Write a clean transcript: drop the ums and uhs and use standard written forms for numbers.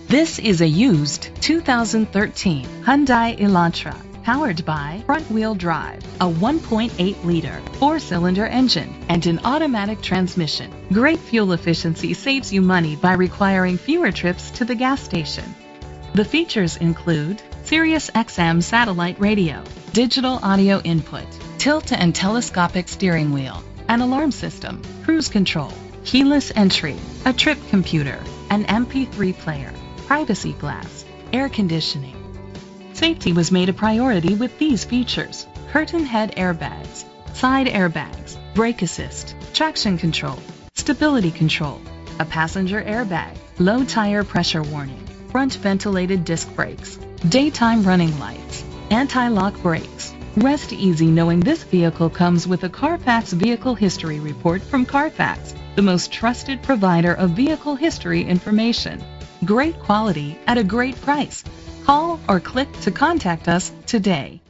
This is a used 2013 Hyundai Elantra, powered by front-wheel drive, a 1.8-liter four-cylinder engine, and an automatic transmission. Great fuel efficiency saves you money by requiring fewer trips to the gas station. The features include Sirius XM satellite radio, digital audio input, tilt and telescopic steering wheel, an alarm system, cruise control, keyless entry, a trip computer, an MP3 player, privacy glass, air conditioning. Safety was made a priority with these features: curtain head airbags, side airbags, brake assist, traction control, stability control, a passenger airbag, low tire pressure warning, front ventilated disc brakes, daytime running lights, anti-lock brakes. Rest easy knowing this vehicle comes with a Carfax Vehicle History Report from Carfax, the most trusted provider of vehicle history information. Great quality at a great price. Call or click to contact us today.